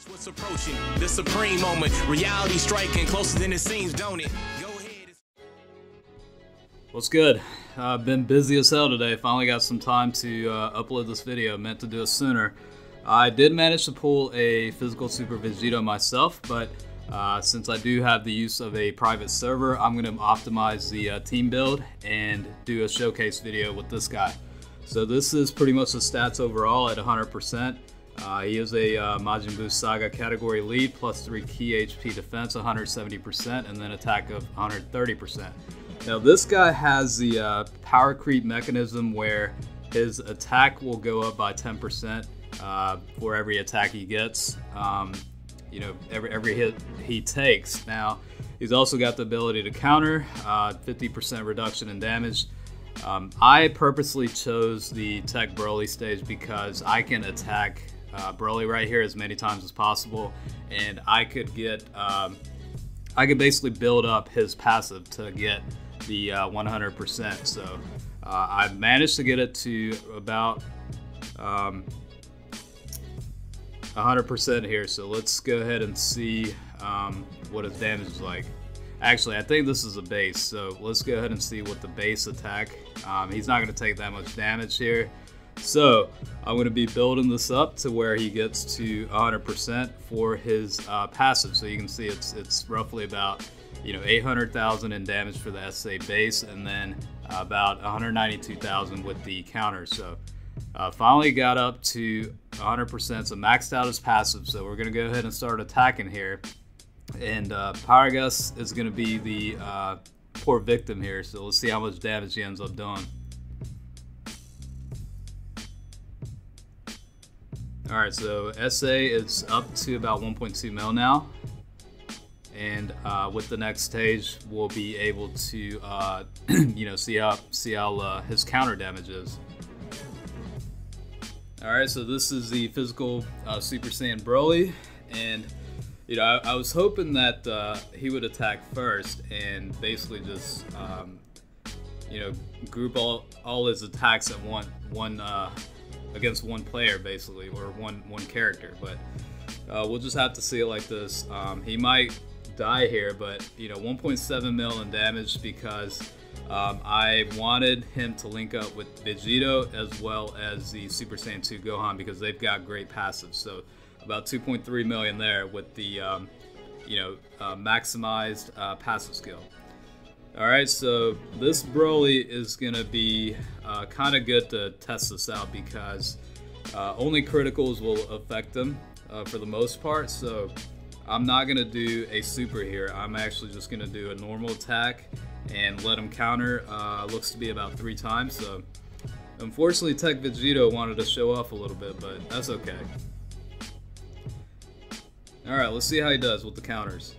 What's approaching the supreme moment, reality striking closer than it seems, don't it? Go ahead. What's good? I've been busy as hell today. Finally got some time to upload this video. Meant to do it sooner. I did manage to pull a physical Super Vegito myself, but since I do have the use of a private server, I'm going to optimize the team build and do a showcase video with this guy. So this is pretty much the stats overall at 100%. He is a Majin Buu Saga category lead, plus 3 key HP defense, 170%, and then attack of 130%. Now this guy has the power creep mechanism where his attack will go up by 10% for every attack he gets. You know, every hit he takes. Now he's also got the ability to counter, 50% reduction in damage. I purposely chose the Tech Broly stage because I can attack Broly right here as many times as possible, and I could get I could basically build up his passive to get the 100%. So I managed to get it to about 100% here. So let's go ahead and see what his damage is like. Actually, I think this is a base, so let's go ahead and see what the base attack. He's not going to take that much damage here. So I'm going to be building this up to where he gets to 100% for his passive. So you can see it's roughly about 800,000 in damage for the SA base, and then about 192,000 with the counter. So finally got up to 100%, so maxed out his passive. So we're going to go ahead and start attacking here. And Power Gus is going to be the poor victim here. So let's see how much damage he ends up doing. Alright, so SA is up to about 1.2 mil now. And with the next stage, we'll be able to see how his counter damage is. Alright, so this is the physical Super Saiyan Broly, and I was hoping that he would attack first and basically just group all his attacks at one against one player, basically, or one character. But we'll just have to see it like this. He might die here, but 1.7 mil in damage because I wanted him to link up with Vegito as well as the Super Saiyan 2 Gohan because they've got great passives. So about 2.3 million there with the maximized passive skill. Alright, so this Broly is gonna be kind of good to test this out because only criticals will affect him for the most part. So I'm not gonna do a super here. I'm actually just gonna do a normal attack and let him counter. Looks to be about 3 times. So unfortunately, Tech Vegito wanted to show off a little bit, but that's okay. Alright, let's see how he does with the counters.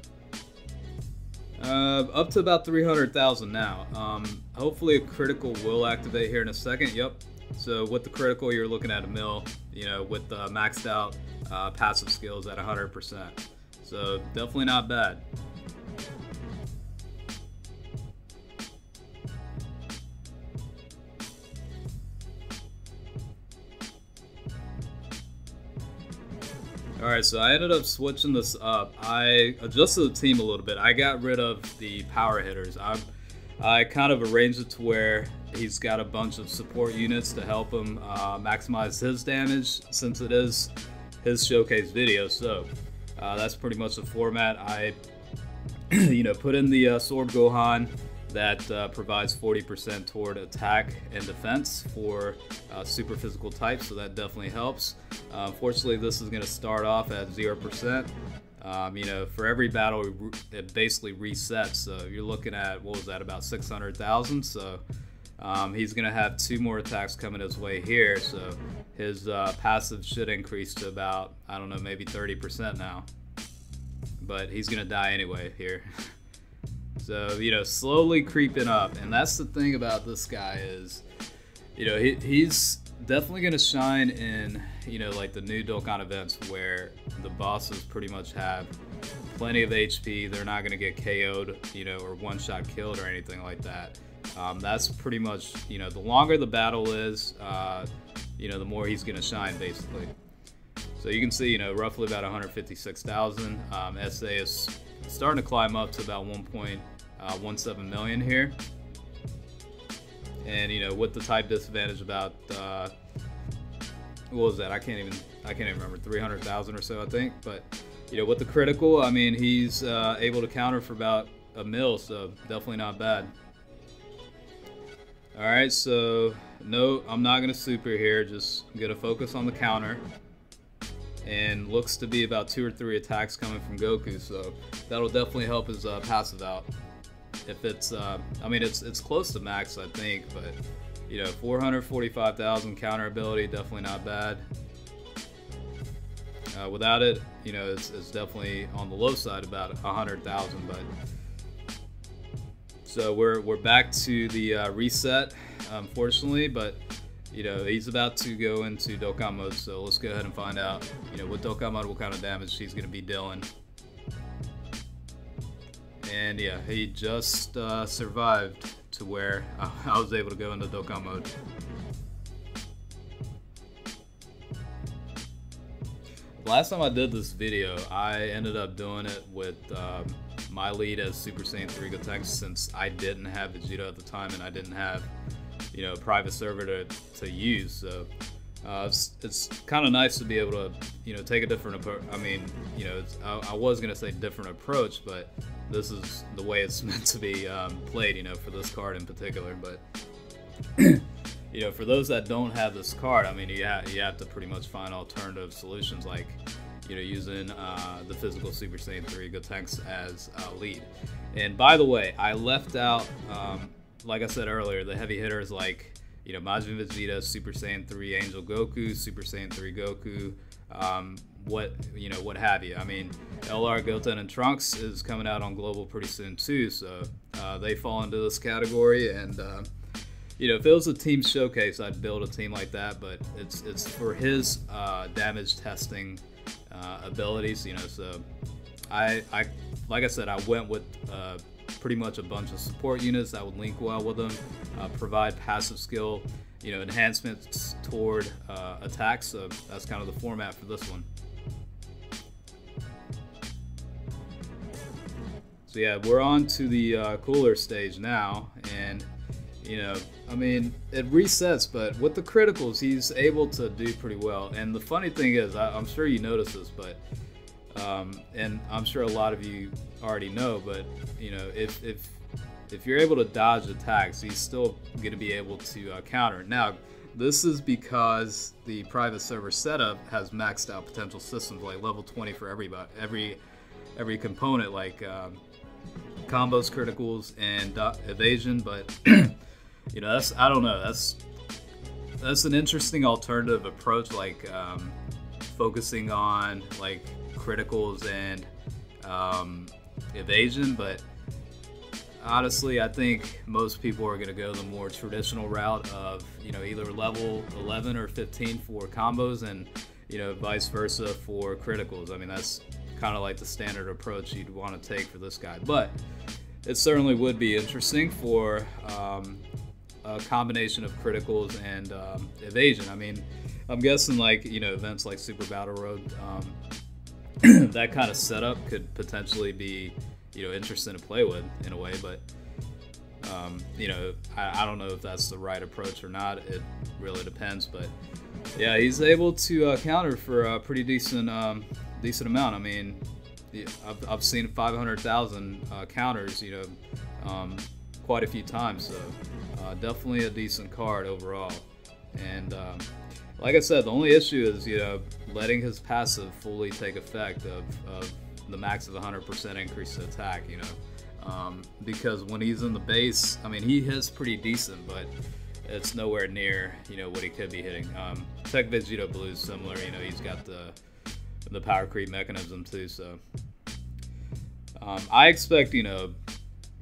Up to about 300,000 now. Hopefully a critical will activate here in a second. Yep. So with the critical, you're looking at a mil, with the maxed out passive skills at 100%. So definitely not bad. Alright, so I ended up switching this up. I adjusted the team a little bit. I got rid of the power hitters. I kind of arranged it to where he's got a bunch of support units to help him maximize his damage since it is his showcase video. So that's pretty much the format. I put in the Sword Gohan that provides 40% toward attack and defense for super physical types, so that definitely helps. Unfortunately, this is going to start off at 0%. For every battle, it basically resets, so you're looking at, what was that, about 600,000. So he's going to have 2 more attacks coming his way here, so his passive should increase to about, I don't know, maybe 30% now. But he's going to die anyway here. So, slowly creeping up. And that's the thing about this guy is, he's definitely going to shine in, like the new Dokkan events where the bosses pretty much have plenty of HP. They're not going to get KO'd, or one-shot killed or anything like that. That's pretty much, the longer the battle is, the more he's going to shine, basically. So you can see, you know, roughly about 156,000. SA is starting to climb up to about 1.17 million here. And, you know, with the type disadvantage about, what was that? I can't even remember, 300,000 or so, I think. But, you know, with the critical, I mean, he's able to counter for about a mil, so definitely not bad. All right, so no, I'm not gonna super here. Just gonna focus on the counter. And looks to be about 2 or 3 attacks coming from Goku, so that'll definitely help his passive out. If it's, I mean, it's close to max, I think, but you know, 445,000 counter ability, definitely not bad. Without it, you know, it's definitely on the low side, about 100,000. But so we're back to the reset, unfortunately, but. You know, he's about to go into Dokkan mode, so let's go ahead and find out, you know, with Dokkan mode, what kind of damage he's going to be dealing. And yeah, he just survived to where I was able to go into Dokkan mode. Last time I did this video, I ended up doing it with my lead as Super Saiyan 3 Gotenks, since I didn't have Vegito at the time and I didn't have, you know, a private server to use. So it's kind of nice to be able to, you know, take a different approach. I mean, you know, I was gonna say different approach, but this is the way it's meant to be played, you know, for this card in particular. But you know, for those that don't have this card, I mean, you have to pretty much find alternative solutions, like, you know, using the physical Super Saiyan 3 Gotenks as lead. And by the way, I left out, like I said earlier, the heavy hitters like, you know, Majin Vegeta, Super Saiyan 3 Angel Goku, Super Saiyan 3 Goku, what have you. I mean, LR, Goten, and Trunks is coming out on Global pretty soon too, so they fall into this category. And you know, if it was a team showcase, I'd build a team like that, but it's for his damage testing abilities, you know. So I like I said, I went with pretty much a bunch of support units that would link well with them, provide passive skill, you know, enhancements toward attacks. So that's kind of the format for this one. So yeah, we're on to the cooler stage now, and you know, I mean, it resets, but with the criticals, he's able to do pretty well. And the funny thing is, I'm sure you noticed this, but and I'm sure a lot of you already know, but you know, if you're able to dodge attacks, he's still going to be able to counter. Now, this is because the private server setup has maxed out potential systems, like level 20 for everybody, every component, like combos, criticals, and evasion. But you know, I don't know, that's an interesting alternative approach, like focusing on like criticals and evasion. But honestly, I think most people are going to go the more traditional route of, you know, either level 11 or 15 for combos, and you know, vice versa for criticals. I mean, that's kind of like the standard approach you'd want to take for this guy. But it certainly would be interesting for a combination of criticals and evasion. I mean, I'm guessing, like, you know, events like Super Battle Road, that kind of setup could potentially be, you know, interesting to play with in a way. But you know, I don't know if that's the right approach or not. It really depends. But yeah, he's able to counter for a pretty decent amount. I mean, I've seen 500,000 counters, you know, quite a few times. So definitely a decent card overall. And like I said, the only issue is, you know, letting his passive fully take effect of the max of 100% increase to attack, you know, because when he's in the base, I mean, he hits pretty decent, but it's nowhere near, you know, what he could be hitting. Tech Vegito Blue is similar, you know, he's got the power creep mechanism too. So I expect, you know,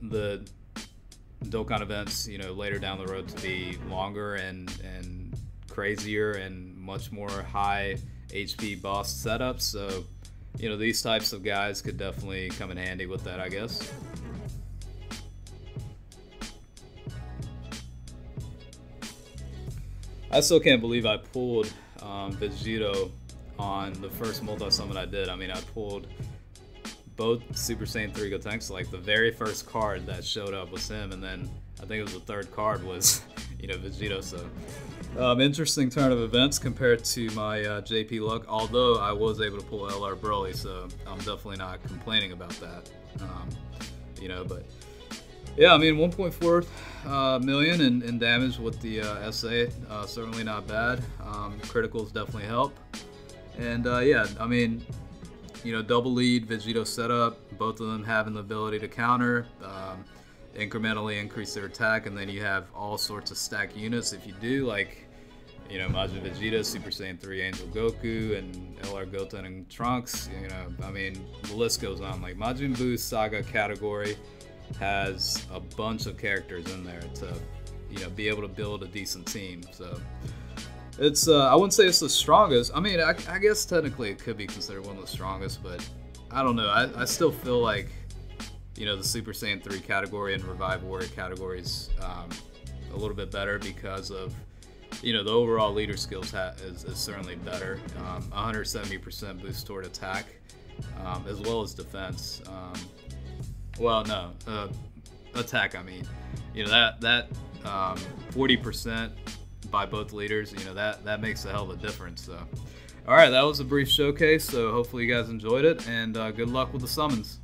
the Dokkan events, you know, later down the road to be longer and crazier and much more high HP boss setups. So, you know, these types of guys could definitely come in handy with that, I guess. I still can't believe I pulled Vegito on the first multi-summon I did. I mean, I pulled both Super Saiyan 3 Gotenks. Like, the very first card that showed up was him, and then I think it was the third card was, you know, Vegito. So, interesting turn of events compared to my JP luck, although I was able to pull LR Broly, so I'm definitely not complaining about that. You know, but yeah, I mean, 1.4 million in damage with the SA, certainly not bad. Criticals definitely help. And yeah, I mean, you know, double lead, Vegito setup, both of them having the ability to counter, incrementally increase their attack, and then you have all sorts of stack units if you do, like, you know, Majin Vegeta, Super Saiyan 3 Angel Goku, and LR Goten and Trunks. You know, I mean, the list goes on. Like, Majin Buu Saga category has a bunch of characters in there to, you know, be able to build a decent team. So it's I wouldn't say it's the strongest. I mean, I guess technically it could be considered one of the strongest, but I don't know. I still feel like, you know, the Super Saiyan 3 category and Revive Warrior categories a little bit better because of, you know, the overall leader skills is certainly better. 170% boost toward attack, as well as defense. Well, no, attack. I mean, you know, that 40% by both leaders. You know, that makes a hell of a difference. So, all right, that was a brief showcase. So hopefully you guys enjoyed it, and good luck with the summons.